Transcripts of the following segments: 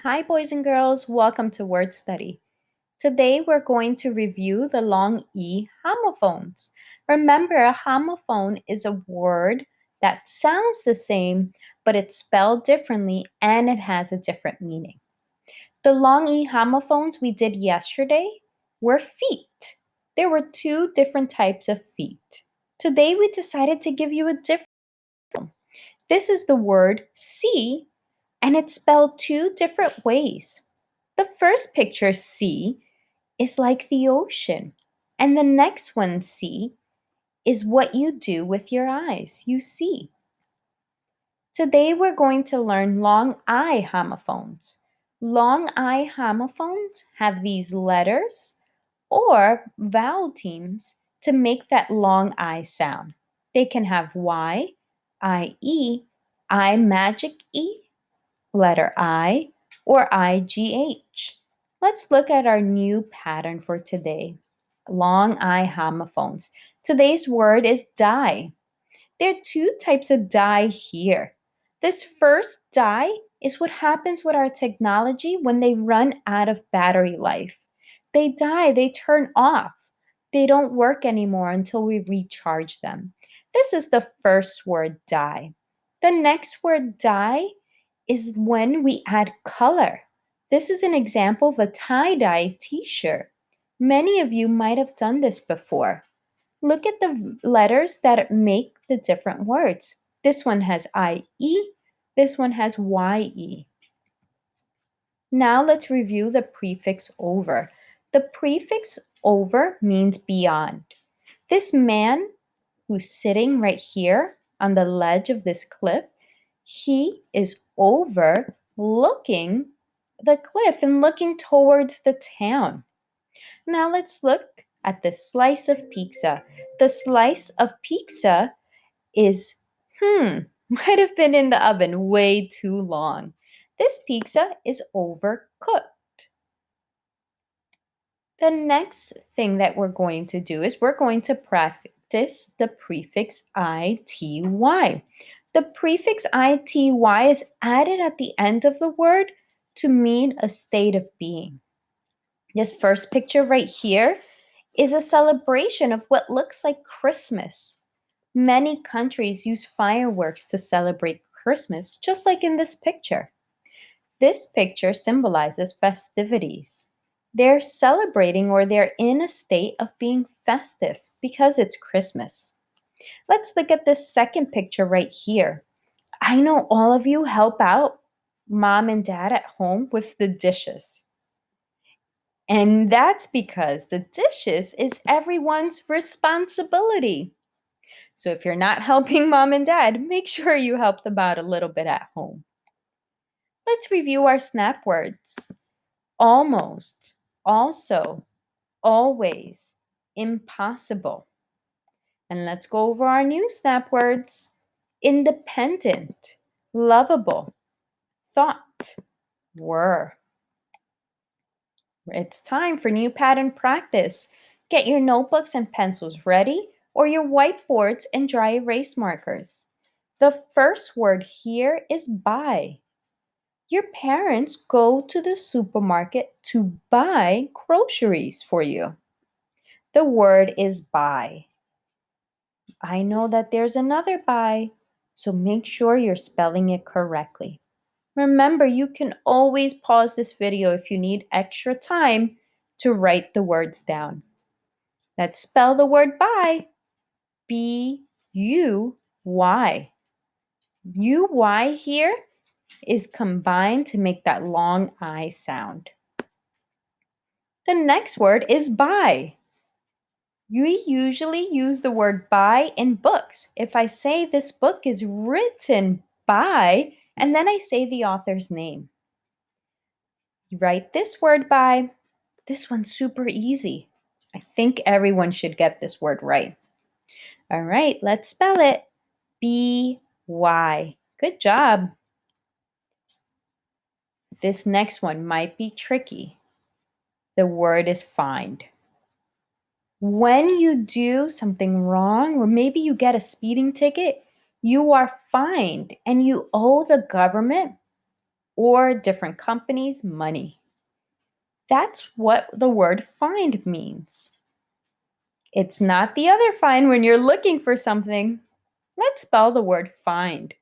Hi, boys and girls. Welcome to Word Study. Today we're going to review the long E homophones. Remember, a homophone is a word that sounds the same, but it's spelled differently and it has a different meaning. The long E homophones we did yesterday were feet. There were two different types of feet. Today we decided to give you a different. This is the word see, and it's spelled two different ways. The first picture, see, is like the ocean, and the next one, see, is what you do with your eyes. You see. Today we're going to learn long I homophones. Long I homophones have these letters or vowel teams to make that long I sound. They can have Y, IE, I magic E, letter I, or IGH. Let's look at our new pattern for today. Long I homophones. Today's word is die. There are two types of die here. This first die is what happens with our technology when they run out of battery life. They die, they turn off. They don't work anymore until we recharge them. This is the first word die. The next word die is when we add color. This is an example of a tie-dye t-shirt. Many of you might have done this before. Look at the letters that make the different words. This one has IE, this one has YE. Now let's review the prefix over. The prefix over means beyond. This man who's sitting right here on the ledge of this cliff, he is overlooking the cliff and looking towards the town. Now let's look at the slice of pizza. The slice of pizza is, might have been in the oven way too long. This pizza is overcooked. The next thing that we're going to do is we're going to practice the prefix ity. The prefix ity is added at the end of the word to mean a state of being. This first picture right here is a celebration of what looks like Christmas. Many countries use fireworks to celebrate Christmas, just like in this picture. This picture symbolizes festivities. They're celebrating or they're in a state of being festive because it's Christmas. Let's look at this second picture right here. I know all of you help out mom and dad at home with the dishes. And that's because the dishes is everyone's responsibility. So if you're not helping mom and dad, make sure you help them out a little bit at home. Let's review our snap words. Almost, also, always, impossible. And let's go over our new snap words. Independent, lovable, thought, were. It's time for new pattern practice. Get your notebooks and pencils ready or your whiteboards and dry erase markers. The first word here is buy. Your parents go to the supermarket to buy groceries for you. The word is buy. I know that there's another buy, so make sure you're spelling it correctly. Remember, you can always pause this video if you need extra time to write the words down. Let's spell the word buy. B-U-Y. U-Y here is combined to make that long I sound. The next word is buy. We usually use the word by in books. If I say this book is written by, and then I say the author's name. You write this word by. This one's super easy. I think everyone should get this word right. All right, let's spell it. B-Y. Good job. This next one might be tricky. The word is find. When you do something wrong, or maybe you get a speeding ticket, you are fined and you owe the government or different companies' money. That's what the word find means. It's not the other find when you're looking for something. Let's spell the word find.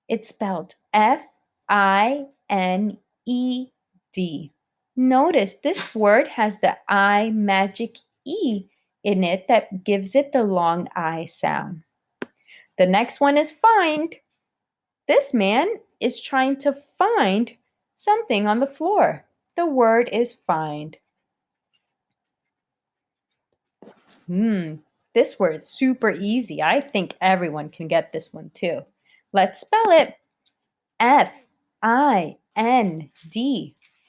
It's spelled F-I-N-E-D. Notice this word has the I magic E in it that gives it the long I sound. The next one is find. This man is trying to find something on the floor. The word is find. This word is super easy. I think everyone can get this one too. Let's spell it. F-I-N-D.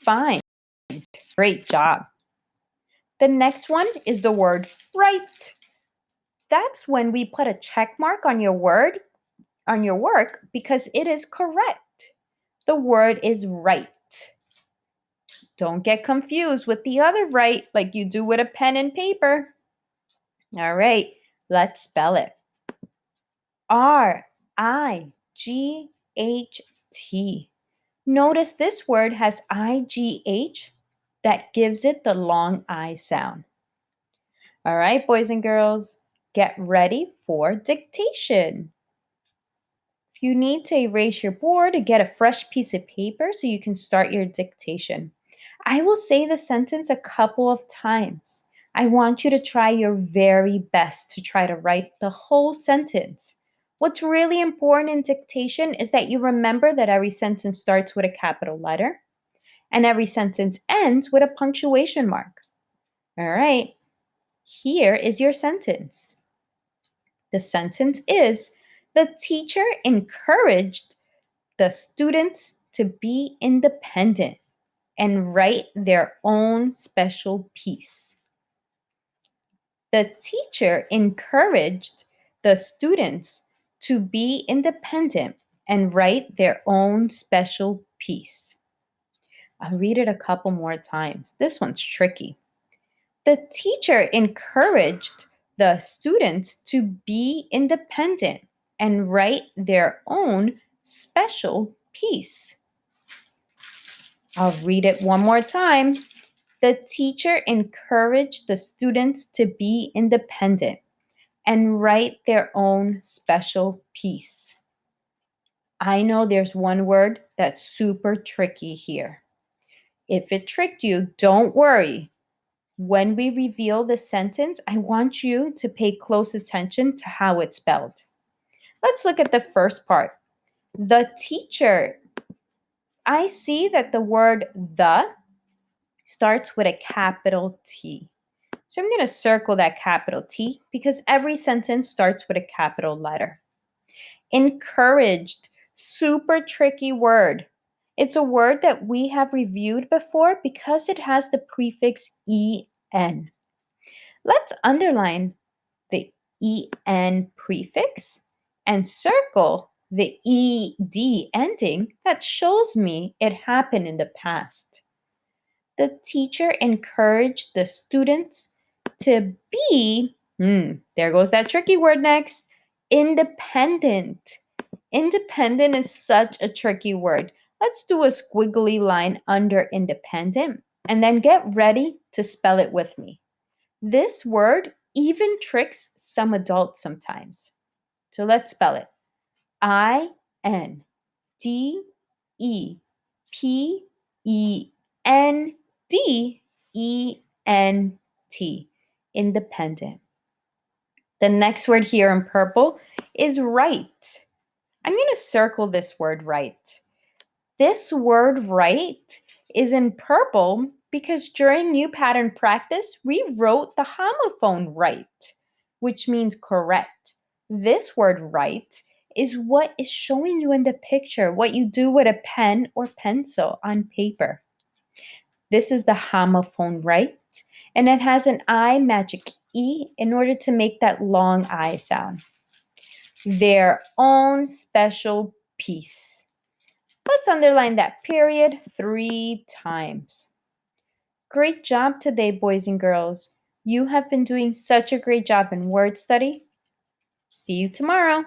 Find. Great job. The next one is the word right. That's when we put a check mark on your work because it is correct. The word is right. Don't get confused with the other right like you do with a pen and paper. All right, let's spell it. R-I-G-H-T. Notice this word has I-G-H that gives it the long I sound. All right, boys and girls, get ready for dictation. If you need to erase your board, get a fresh piece of paper so you can start your dictation. I will say the sentence a couple of times. I want you to try your very best to try to write the whole sentence. What's really important in dictation is that you remember that every sentence starts with a capital letter and every sentence ends with a punctuation mark. All right, here is your sentence. The sentence is, the teacher encouraged the students to be independent and write their own special piece. The teacher encouraged the students to be independent and write their own special piece. I'll read it a couple more times. This one's tricky. The teacher encouraged the students to be independent and write their own special piece. I'll read it one more time. The teacher encouraged the students to be independent and write their own special piece. I know there's one word that's super tricky here. If it tricked you, don't worry. When we reveal the sentence, I want you to pay close attention to how it's spelled. Let's look at the first part. The teacher. I see that the word the starts with a capital T. So I'm going to circle that capital T because every sentence starts with a capital letter. Encouraged, super tricky word. It's a word that we have reviewed before because it has the prefix en. Let's underline the en prefix and circle the ed ending that shows me it happened in the past. The teacher encouraged the students to be, there goes that tricky word next, independent. Independent is such a tricky word. Let's do a squiggly line under independent and then get ready to spell it with me. This word even tricks some adults sometimes. So let's spell it. I-N-D-E-P-E-N-D-E-N-T. Independent. The next word here in purple is right. I'm going to circle this word right. This word right is in purple because during new pattern practice, we wrote the homophone right, which means correct. This word right is what is showing you in the picture, what you do with a pen or pencil on paper. This is the homophone right, and it has an I magic E in order to make that long I sound. Their own special piece. Let's underline that period 3 times. Great job today, boys and girls. You have been doing such a great job in word study. See you tomorrow.